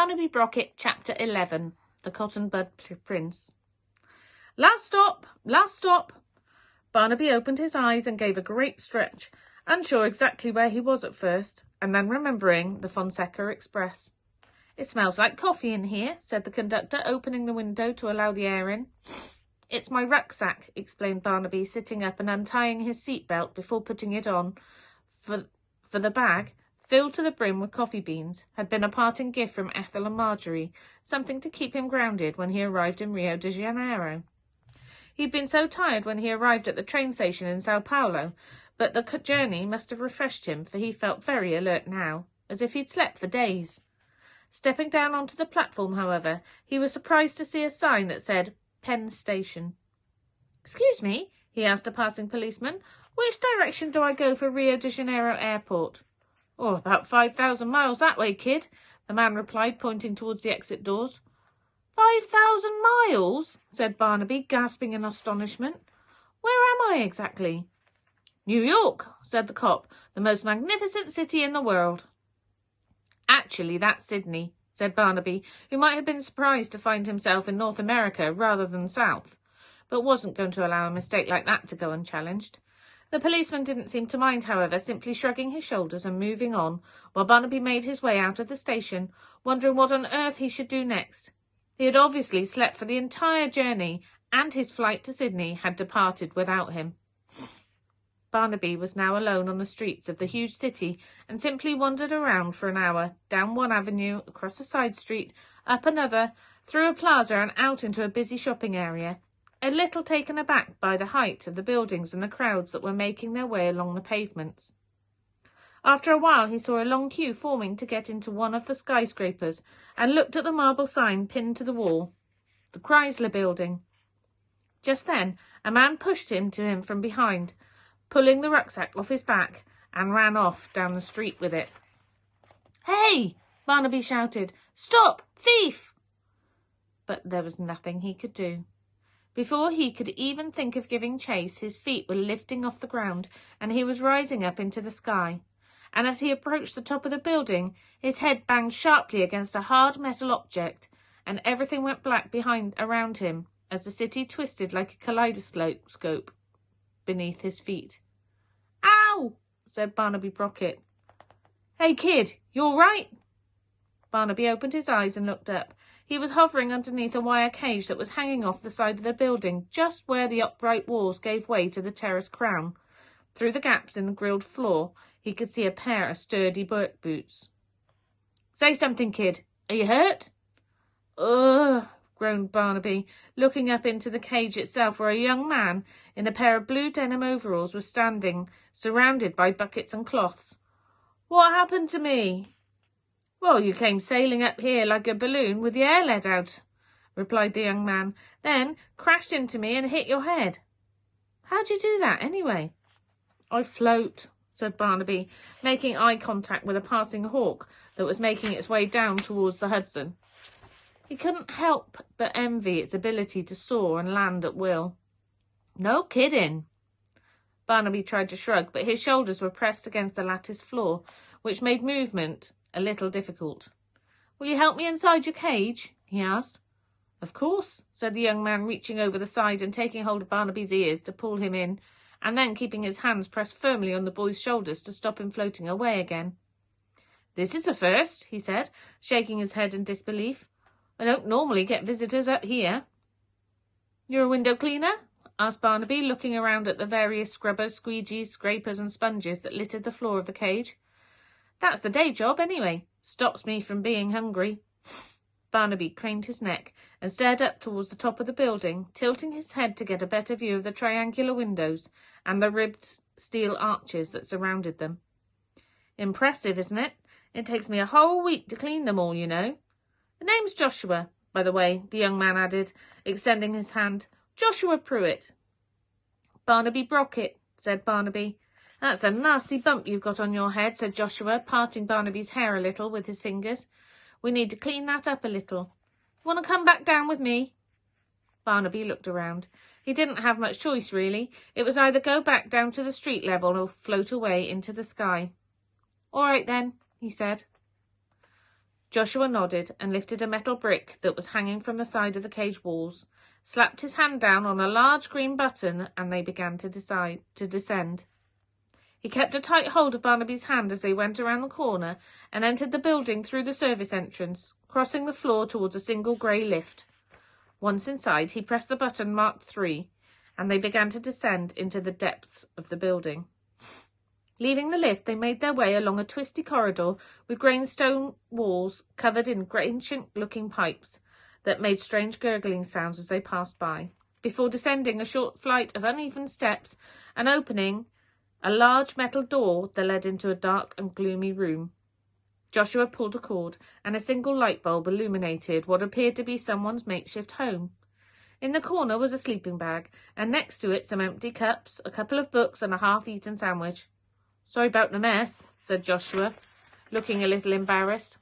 Barnaby Brocket, Chapter 11, The Cotton Bud Prince. Last stop, last stop. Barnaby opened his eyes and gave a great stretch, unsure exactly where he was at first, and then remembering the Fonseca Express. It smells like coffee in here, said the conductor, opening the window to allow the air in. It's my rucksack, explained Barnaby, sitting up and untying his seatbelt before putting it on, for the bag, filled to the brim with coffee beans, had been a parting gift from Ethel and Marjorie, something to keep him grounded when he arrived in Rio de Janeiro. He'd been so tired when he arrived at the train station in Sao Paulo, but the journey must have refreshed him, for he felt very alert now, as if he'd slept for days. Stepping down onto the platform, however, he was surprised to see a sign that said Penn Station. "Excuse me," he asked a passing policeman, "which direction do I go for Rio de Janeiro Airport?" "Oh, about 5,000 miles that way, kid," the man replied, pointing towards the exit doors. 5,000 miles? Said Barnaby, gasping in astonishment. "Where am I exactly?" "New York," said the cop, "the most magnificent city in the world." "Actually, that's Sydney," said Barnaby, who might have been surprised to find himself in North America rather than South, but wasn't going to allow a mistake like that to go unchallenged. The policeman didn't seem to mind, however, simply shrugging his shoulders and moving on, while Barnaby made his way out of the station, wondering what on earth he should do next. He had obviously slept for the entire journey, and his flight to Sydney had departed without him. Barnaby was now alone on the streets of the huge city and simply wandered around for an hour, down one avenue, across a side street, up another, through a plaza and out into a busy shopping area, a little taken aback by the height of the buildings and the crowds that were making their way along the pavements. After a while he saw a long queue forming to get into one of the skyscrapers and looked at the marble sign pinned to the wall, the Chrysler Building. Just then a man pushed him to him from behind, pulling the rucksack off his back, and ran off down the street with it. "Hey!" Barnaby shouted. "Stop! Thief!" But there was nothing he could do. Before he could even think of giving chase, his feet were lifting off the ground, and he was rising up into the sky. And as he approached the top of the building, his head banged sharply against a hard metal object, and everything went black around him as the city twisted like a kaleidoscope beneath his feet. "Ow!" said Barnaby Brocket. "Hey, kid, you all right?" Barnaby opened his eyes and looked up. He was hovering underneath a wire cage that was hanging off the side of the building, just where the upright walls gave way to the terrace crown. Through the gaps in the grilled floor, he could see a pair of sturdy work boots. "Say something, kid. Are you hurt?" "Ugh," groaned Barnaby, looking up into the cage itself, where a young man in a pair of blue denim overalls was standing, surrounded by buckets and cloths. "What happened to me?" "Well, you came sailing up here like a balloon with the air let out," replied the young man, "then crashed into me and hit your head." "How'd you do that, anyway?" "I float," said Barnaby, making eye contact with a passing hawk that was making its way down towards the Hudson. He couldn't help but envy its ability to soar and land at will. "No kidding." Barnaby tried to shrug, but his shoulders were pressed against the lattice floor, which made movement a little difficult. "Will you help me inside your cage?" he asked. "Of course," said the young man, reaching over the side and taking hold of Barnaby's ears to pull him in, and then keeping his hands pressed firmly on the boy's shoulders to stop him floating away again. "This is a first," he said, shaking his head in disbelief. "I don't normally get visitors up here." "You're a window cleaner?" asked Barnaby, looking around at the various scrubbers, squeegees, scrapers and sponges that littered the floor of the cage. "That's the day job, anyway. Stops me from being hungry." Barnaby craned his neck and stared up towards the top of the building, tilting his head to get a better view of the triangular windows and the ribbed steel arches that surrounded them. "Impressive, isn't it? It takes me a whole week to clean them all, you know. The name's Joshua, by the way," the young man added, extending his hand. "Joshua Pruitt." "Barnaby Brocket," said Barnaby. "That's a nasty bump you've got on your head," said Joshua, parting Barnaby's hair a little with his fingers. "We need to clean that up a little. Want to come back down with me?" Barnaby looked around. He didn't have much choice, really. It was either go back down to the street level or float away into the sky. "All right, then," he said. Joshua nodded and lifted a metal brick that was hanging from the side of the cage walls, slapped his hand down on a large green button, and they began to descend. He kept a tight hold of Barnaby's hand as they went around the corner and entered the building through the service entrance, crossing the floor towards a single grey lift. Once inside, he pressed the button marked 3, and they began to descend into the depths of the building. Leaving the lift, they made their way along a twisty corridor with grey-stone walls covered in ancient-looking pipes that made strange gurgling sounds as they passed by, before descending a short flight of uneven steps and opening a large metal door that led into a dark and gloomy room. Joshua pulled a cord, and a single light bulb illuminated what appeared to be someone's makeshift home. In the corner was a sleeping bag, and next to it some empty cups, a couple of books, and a half-eaten sandwich. "Sorry about the mess," said Joshua, looking a little embarrassed.